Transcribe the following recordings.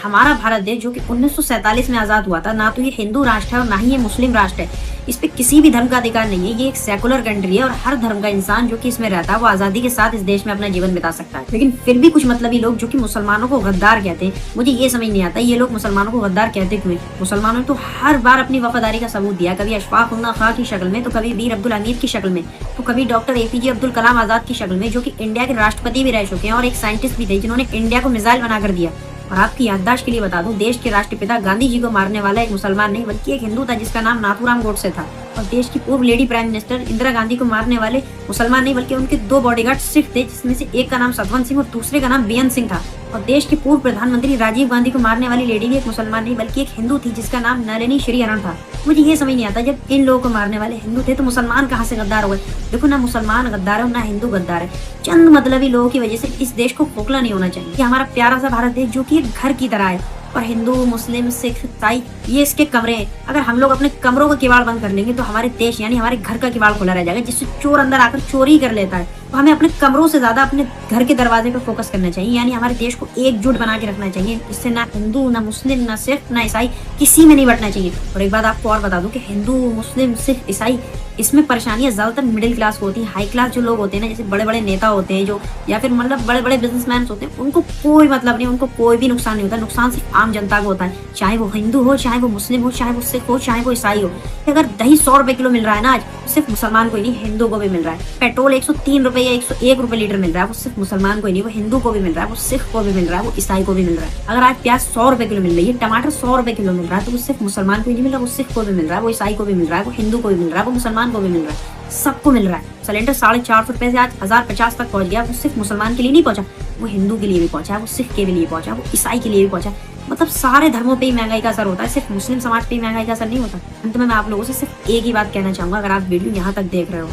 हमारा भारत देश जो कि 1947 में आजाद हुआ था, ना तो ये हिंदू राष्ट्र है और ना ही ये मुस्लिम राष्ट्र है। इस पे किसी भी धर्म का अधिकार नहीं है। ये एक सेकुलर कंट्री है और हर धर्म का इंसान जो कि इसमें रहता है वो आजादी के साथ इस देश में अपना जीवन बिता सकता है। लेकिन फिर भी कुछ मतलबी लोग जो कि मुसलमानों को गद्दार कहते हैं, मुझे ये समझ नहीं आता ये लोग मुसलमानों को गद्दार कहते क्यों। मुसलमानों ने तो हर बार अपनी वफादारी का सबूत दिया, कभी अशफाक उल्लाह खां की शक्ल में, तो कभी वीर अब्दुल हमीद की शक्ल में, तो कभी डॉक्टर APJ अब्दुल कलाम आजाद की शक्ल में, जो कि इंडिया के राष्ट्रपति भी रह चुके हैं और एक साइंटिस्ट भी थे जिन्होंने इंडिया को मिसाइल बनाकर दिया। और आपकी याददाश्त के लिए बता दूं, देश के राष्ट्रपिता गांधी जी को मारने वाला एक मुसलमान नहीं बल्कि एक हिंदू था जिसका नाम नाथूराम गोडसे था। और देश की पूर्व lady prime minister Indira Gandhi को मारने वाले मुसलमान नहीं बल्कि उनके 2 बॉडीगार्ड सिख थे, जिसमें से एक का नाम सतवंत सिंह और दूसरे का नाम बेअंत सिंह था। और देश के पूर्व प्रधानमंत्री राजीव गांधी को मारने वाली लेडी भी एक मुसलमान नहीं बल्कि एक हिंदू थी जिसका नाम नलिनी श्रीहरण था। मुझे ये समझ नहीं आता, जब इन लोगों को मारने वाले हिंदू थे तो मुसलमान कहाँ से गद्दार हो गए। देखो, ना मुसलमान गद्दार है ना हिंदू गद्दार है। चंद मतलबी लोगों की वजह से इस देश को खोखला नहीं होना चाहिए। हमारा प्यारा सा भारत देश जो कि एक घर की तरह है और हिंदू मुस्लिम सिख ईसाई ये इसके कमरे हैं। अगर हम लोग अपने कमरों का किवाड़ बंद कर लेंगे तो हमारे देश यानी हमारे घर का किवाड़ खुला रह जाएगा, जिससे चोर अंदर आकर चोरी कर लेता है। तो हमें अपने कमरों से ज्यादा अपने घर के दरवाजे पर फोकस करना चाहिए, यानी हमारे देश को एकजुट बना के रखना चाहिए। इससे ना हिंदू ना मुस्लिम ना सिख ना ईसाई किसी में नहीं बंटना चाहिए। और एक बात आपको और बता दूं कि हिंदू मुस्लिम सिख ईसाई इसमें परेशानियां ज्यादातर मिडिल क्लास को होती है। हाई क्लास जो लोग होते हैं ना, जैसे बड़े बड़े नेता होते हैं जो, या फिर मतलब बड़े बड़े बिजनेसमैन होते हैं, उनको कोई मतलब नहीं, उनको कोई भी नुकसान नहीं होता। नुकसान सिर्फ आम जनता को होता है, चाहे वो हिंदू हो, चाहे वो मुस्लिम हो, चाहे वो सिख हो, चाहे वो ईसाई हो। अगर दही 100 रुपए किलो मिल रहा है ना आज, सिर्फ मुसलमान को ही नहीं हिंदू को भी मिल रहा है। पेट्रोल 103 रुपए या 101 रुपए लीटर मिल रहा है, वो सिर्फ मुसलमान को ही नहीं, वो हिंदू को भी मिल रहा है, वो सिख को भी मिल रहा है, वो ईसाई को भी मिल रहा है। अगर आज प्याज 100 रुपए किलो मिल रही है, टमाटर 100 रुपए किलो मिल रहा है, तो वो सिर्फ मुसलमान को ही नहीं मिल रहा, वो सिख को भी मिल रहा है, वो ईसाई को भी मिल रहा है, वो हिंदू को भी मिल रहा है, वो मुसलमान को भी मिल रहा है, सबको मिल रहा है। सिलेंडर 450 रुपए से आज 1050 तक पहुंच गया। वो सिर्फ मुसलमान के लिए नहीं पहुंचा, वो हिंदू के लिए भी पहुंचा है, वो सिख के लिए पहुंचा, वो ईसाई के लिए भी पहुंचा। मतलब सारे धर्मों पे ही महंगाई का असर होता है, सिर्फ मुस्लिम समाज पे ही महंगाई का असर नहीं होता। अंत में मैं आप लोगों से सिर्फ एक ही बात कहना चाहूंगा, अगर आप वीडियो यहाँ तक देख रहे हो,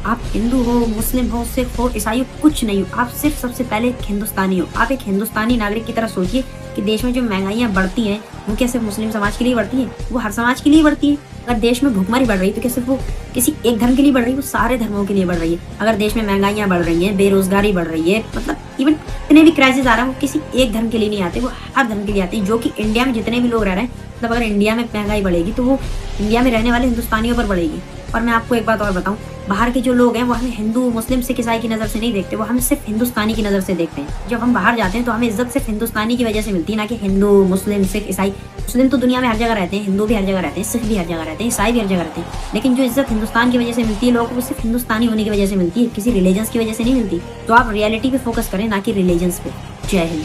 आप हिंदू हो, मुस्लिम हो, सिख हो, ईसाई हो, कुछ नहीं हो, आप सिर्फ सबसे पहले एक हिंदुस्तानी हो। आप एक हिंदुस्तानी नागरिक की तरह सोचिए कि देश में जो महंगाइयाँ बढ़ती हैं वो क्या सिर्फ मुस्लिम समाज के लिए बढ़ती है, वो हर समाज के लिए बढ़ती है। अगर देश में भुखमरी बढ़ रही है तो क्या सिर्फ वो किसी एक धर्म के लिए बढ़ रही है, वो सारे धर्मों के लिए बढ़ रही है। अगर देश में महंगाइयाँ बढ़ रही हैं, बेरोजगारी बढ़ रही है, मतलब इवन इतने भी क्राइसिस आ रहा है, वो किसी एक धर्म के लिए नहीं आते, वो हर धर्म के लिए आते हैं। जो कि इंडिया में जितने भी लोग रह रहे हैं, मतलब अगर इंडिया में महंगाई बढ़ेगी तो वो इंडिया में रहने वाले हिंदुस्तानियों पर बढ़ेगी। और मैं आपको एक बात और बताऊं, बाहर के जो लोग हैं वो हमें हिंदू मुस्लिम सिख ईसाई की नज़र से नहीं देखते, वो हमें सिर्फ हिंदुस्तानी की नज़र से देखते हैं। जब हम बाहर जाते हैं तो हमें इज्जत सिर्फ हिंदुस्तानी की वजह से मिलती है, ना कि हिंदू मुस्लिम सिख ईसाई। मुस्लिम तो दुनिया में हर जगह रहते हैं, हिंदू भी हर जगह रहते हैं, सिख भी हर जगह रहते हैं, ईसाई भी हर जगह रहते हैं, लेकिन जो इज्जत हिंदुस्तान की वजह से मिलती है लोगों को, सिर्फ हिंदुस्तानी होने की वजह से मिलती है, किसी रिलीजन्स की वजह से नहीं मिलती। तो आप रियलिटी पे फोकस करें, ना कि रिलीजन्स पे। जय हिंद।